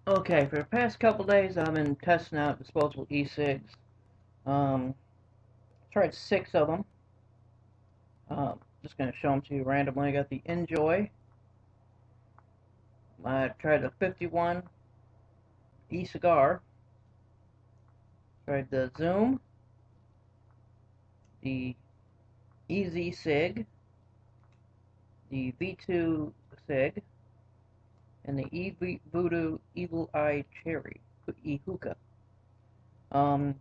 Okay, for the past couple days, I've been testing out disposable e-cigs. Um, Tried 6 of them. Just gonna show them to you randomly. I got the Njoy. I tried the 51 e-cigar. Tried the Zoom, the EZ Cig, the V2 Cig, and the Voodoo Evil Eye Cherry hookah. Um,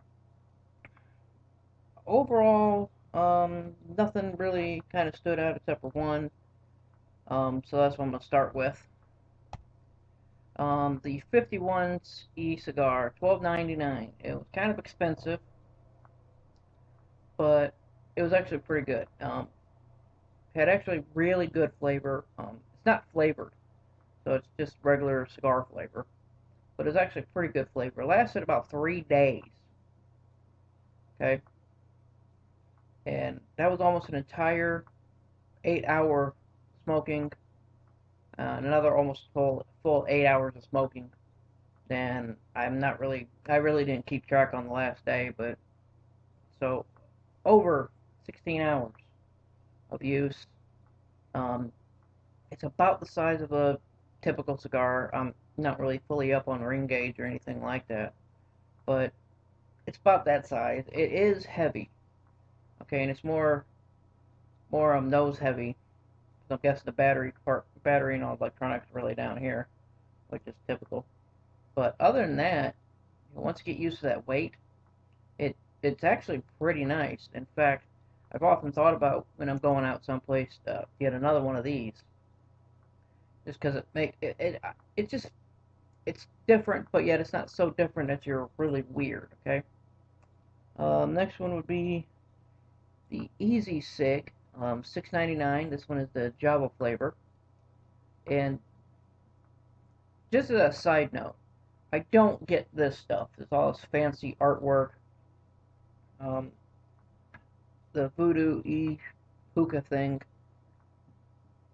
Overall, nothing really kind of stood out except for one. So that's what I'm gonna start with. The 51's e-cigar, $12.99. It was kind of expensive, but it was actually pretty good. Had actually really good flavor. It's not flavored, so it's just regular cigar flavor, but it's actually pretty good flavor. It lasted about 3 days. Okay, and that was almost an entire 8-hour smoking, another almost full 8 hours of smoking. And I really didn't keep track on the last day, but so over 16 hours of use. Um, it's about the size of a typical cigar. I'm not really fully up on ring gauge or anything like that, but it's about that size. It is heavy, okay, and it's more nose heavy. I'm guessing the battery and all the electronics are really down here, which is typical. But other than that, once you get used to that weight, it's actually pretty nice. In fact, I've often thought about when I'm going out someplace to get another one of these, just because it just it's different, but yet it's not so different that you're really weird. Okay. Next one would be the Easy Cig, 6.99. This one is the Java flavor, and just as a side note, I don't get this stuff. It's all this fancy artwork. Um, the Voodoo hookah thing,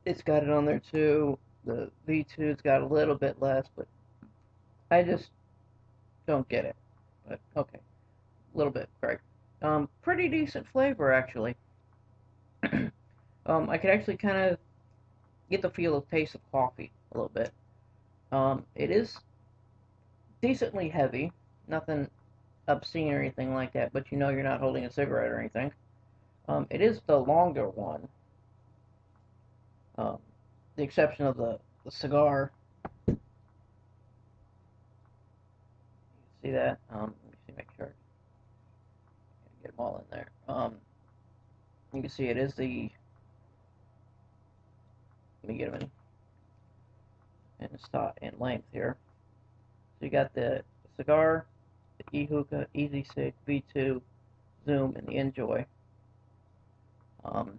it's got it on there too. The V2's got a little bit less, but I just don't get it. But okay, a little bit, Greg. Pretty decent flavor actually. I could actually kind of get the feel of taste of coffee a little bit. It is decently heavy, nothing obscene or anything like that, but you know you're not holding a cigarette or anything. It is the longer one, um, the exception of the cigar. See that? Let me see, make sure I get them all in there. You can see it is the. Let me get them in length here. So you got the cigar, the e-hookah, Easy Cig, V2, Zoom, and the Njoy. Um,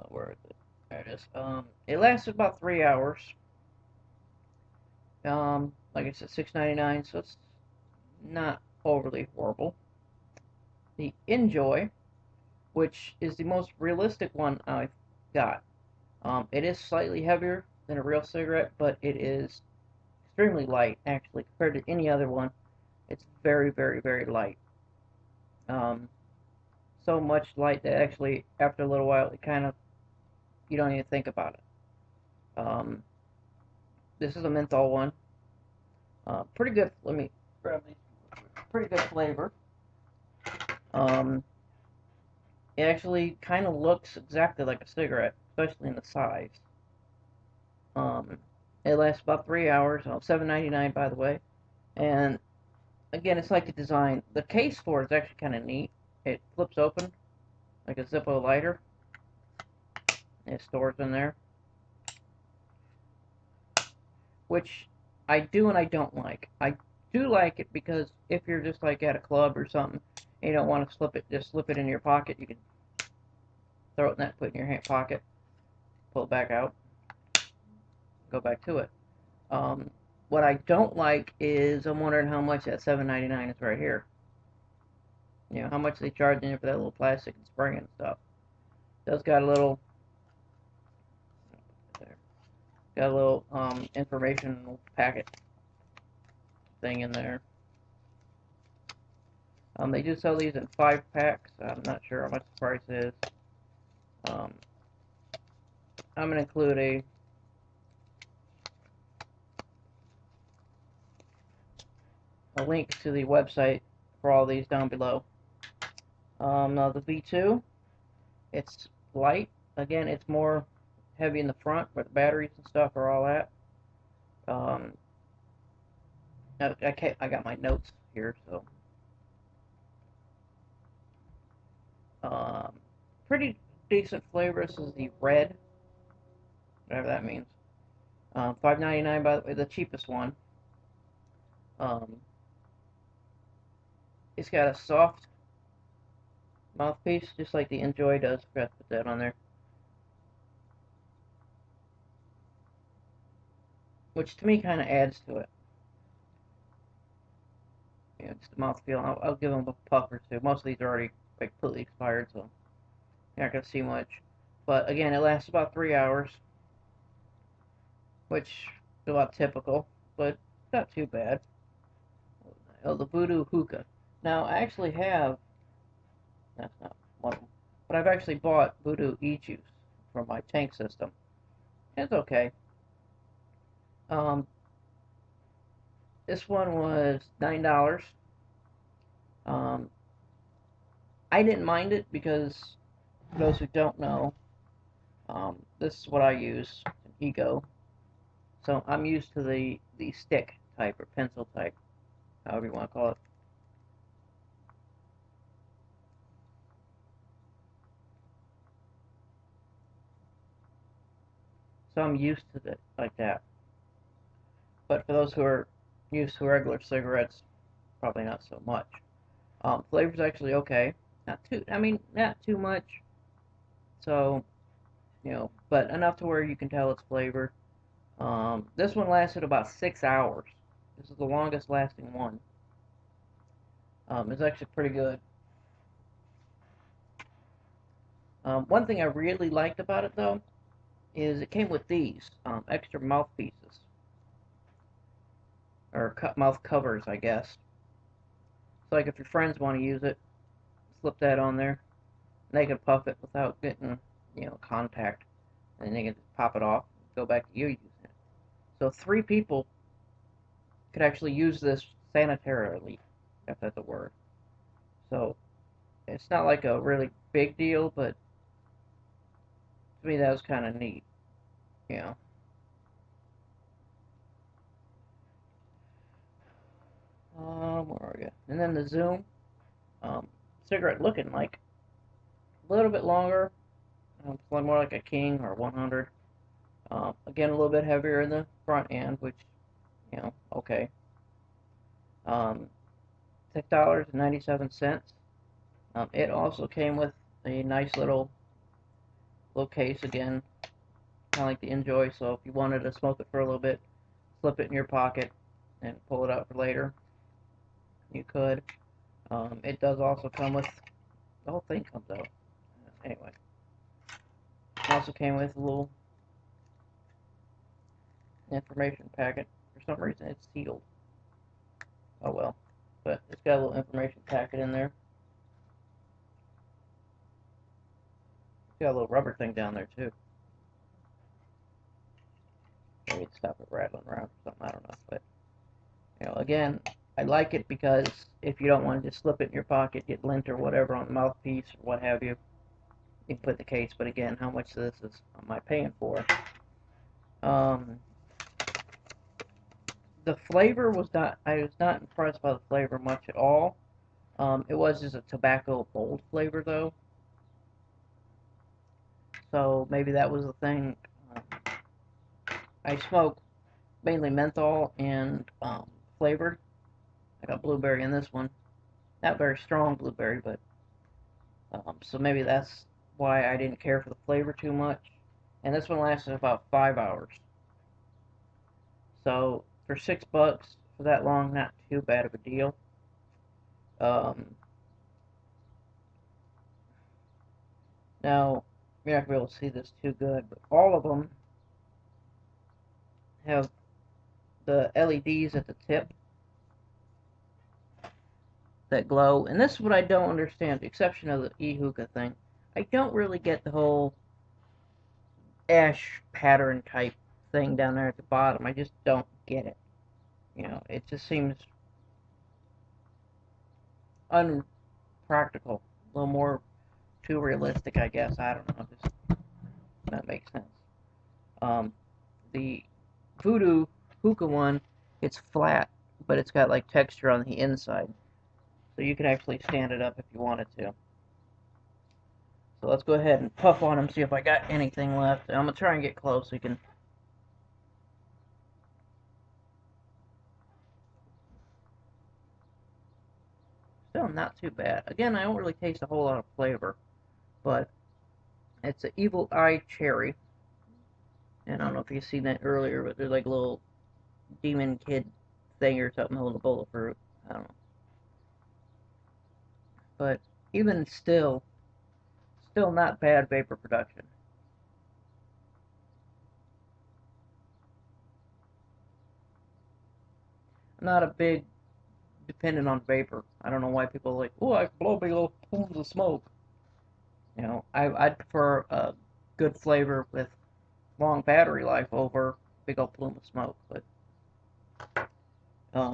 where is it? There it is. It lasted about 3 hours. Like I said, $6.99, so it's not overly horrible. The Njoy, which is the most realistic one I've got. It is slightly heavier than a real cigarette, but it is extremely light, actually, compared to any other one. It's very, very, very light. Um, so much light that actually, after a little while, it kind of, you don't even think about it. This is a menthol one. Pretty good. Let me grab these. Pretty good flavor. Um, it actually kind of looks exactly like a cigarette, especially in the size. Um, it lasts about 3 hours. Oh, $7.99 by the way. And again, it's like the design. The case for it is actually kind of neat. It flips open like a Zippo lighter. It stores in there, which I do and I don't like. I do like it because if you're just like at a club or something, and you don't want to just slip it in your pocket. You can throw it in that, put it in your hand pocket, pull it back out, go back to it. Um, what I don't like is I'm wondering how much that $7.99 is right here. You know, how much they charging you for that little plastic and spring and stuff. It does got a little there. Got a little information packet thing in there. They do sell these in 5-packs. I'm not sure how much the price is. I'm going to include a link to the website for all these down below. Now the V2, it's light. Again, it's more heavy in the front where the batteries and stuff are all at. I got my notes here, so pretty decent flavor. This is the red, whatever that means. $5.99, by the way, the cheapest one. It's got a soft mouthpiece, just like the Njoy does. Forgot to put that on there. Which to me kind of adds to it. Yeah, just the mouthfeel. I'll give them a puff or two. Most of these are already completely expired, so you're not going to see much. But again, it lasts about 3 hours, which is about typical, but not too bad. Oh, the Voodoo hookah. Now, I actually have, that's not one of them, but I've actually bought Voodoo e-juice for my tank system. It's okay. This one was $9. I didn't mind it because, for those who don't know, this is what I use, an Ego. So I'm used to the stick type or pencil type, however you want to call it. So I'm used to it like that. But for those who are used to regular cigarettes, probably not so much. Flavor's actually okay. Not too much. So, but enough to where you can tell it's flavored. This one lasted about 6 hours. This is the longest lasting one. It's actually pretty good. One thing I really liked about it, though, is it came with these extra mouthpieces. Or mouth covers, I guess. So, like, if your friends want to use it, slip that on there. And they can puff it without getting, contact. And they can pop it off and go back to you using it. So 3 people could actually use this sanitarily, if that's a word. So it's not like a really big deal, but to me that was kind of neat, you know. Where are we? And then the Zoom cigarette, looking like a little bit longer, more like a King or 100. Again, a little bit heavier in the front end, which, okay. $6.97. It also came with a nice little case again, kind of like the Njoy. So if you wanted to smoke it for a little bit, slip it in your pocket and pull it out for later, you could. It does also come with, the whole thing comes out. Anyway, it also came with a little information packet. For some reason it's sealed. Oh well. But it's got a little information packet in there. It's got a little rubber thing down there too. Maybe it'd stop it rattling around or something, I don't know. But, again, I like it because if you don't want to just slip it in your pocket, get lint or whatever on the mouthpiece or what have you, you can put the case. But again, how much of this am I paying for? The flavor was not, I was not impressed by the flavor much at all. It was just a tobacco bold flavor though. So maybe that was the thing. I smoke mainly menthol and flavored. I got blueberry in this one. Not very strong blueberry, but so maybe that's why I didn't care for the flavor too much. And this one lasted about 5 hours. So for $6 for that long, not too bad of a deal. Now you're not gonna be able to see this too good, but all of them have the LEDs at the tip that glow. And this is what I don't understand, the exception of the e-hookah thing. I don't really get the whole ash pattern type thing down there at the bottom. I just don't get it. You know, it just seems unpractical. A little more too realistic, I guess. I don't know. Just that makes sense. The Voodoo hookah one, it's flat, but it's got like texture on the inside. So you can actually stand it up if you wanted to. So let's go ahead and puff on them, see if I got anything left. I'm going to try and get close so you can... Still not too bad. Again, I don't really taste a whole lot of flavor, but it's an Evil Eye Cherry. And I don't know if you've seen that earlier, but there's like a little demon kid thing or something holding a bowl of fruit. I don't know. But even still not bad vapor production. I'm not a big dependent on vapor. I don't know why people are like, oh, I can blow big little plumes of smoke. You know, I'd prefer a good flavor with long battery life over big old plume of smoke. But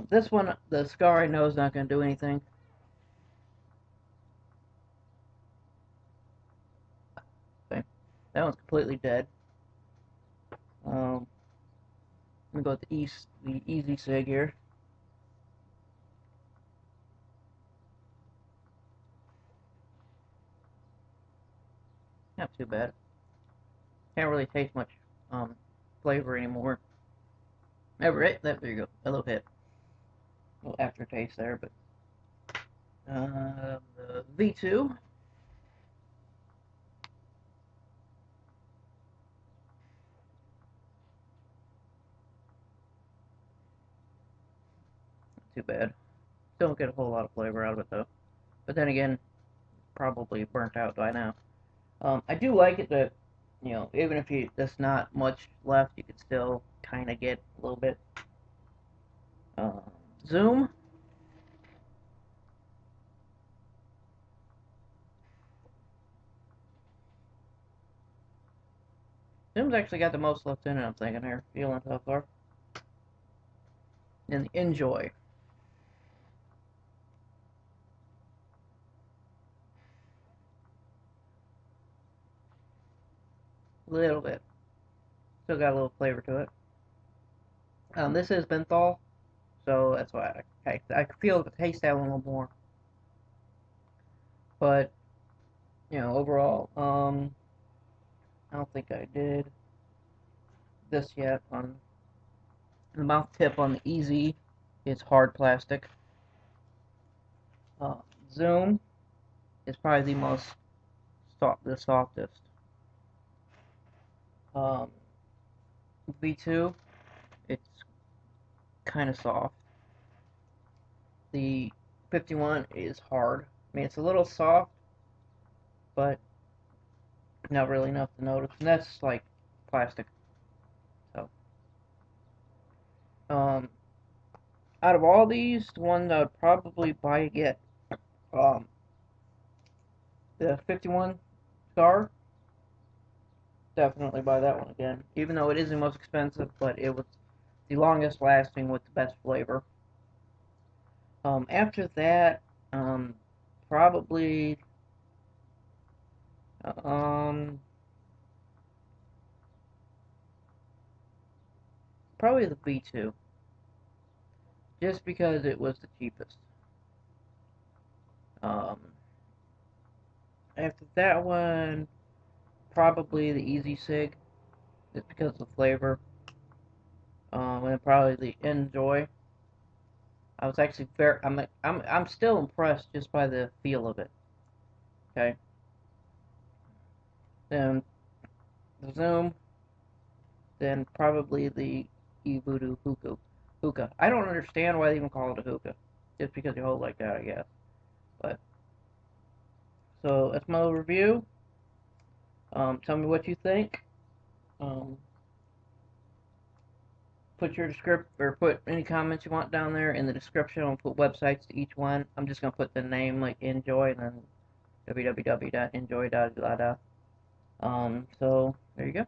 this one, the cigar, I know is not going to do anything. Okay. That one's completely dead. I'm gonna go with the easy cig here. Not too bad. Can't really taste much flavor anymore. There you go. A little hit. A little aftertaste there, but the V2. Not too bad. Don't get a whole lot of flavor out of it though. But then again, probably burnt out by now. I do like it that, you know, even if there's not much left, you could still kind of get a little bit. Zoom. Zoom's actually got the most left in it, I'm thinking here, feeling so far. And the Njoy. A little bit. Still got a little flavor to it. This is menthol, so that's why I feel the taste that one a little more. But, you know, overall, I don't think I did this yet. On the mouth tip on the Easy, it's hard plastic. Zoom is probably the softest. Um, V2, it's kind of soft. The 51 is hard. I mean, it's a little soft, but not really enough to notice. And that's like plastic. So, out of all these, the one I would probably buy again, um, the 51 cigar. Definitely buy that one again. Even though it is the most expensive, but it was the longest lasting with the best flavor. After that, probably, um, probably the V2, just because it was the cheapest. Um, After that one, probably the Easy Cig, just because of the flavor. And probably the Njoy. I was actually I'm still impressed just by the feel of it. Okay. Then the Zoom, then probably the Voodoo hookah. I don't understand why they even call it a hookah. Just because you hold it like that, I guess. But so that's my little review. Tell me what you think. Um, put your put any comments you want down there in the description. I'll put websites to each one. I'm just gonna put the name like Njoy and then www.njoy.lada. So there you go.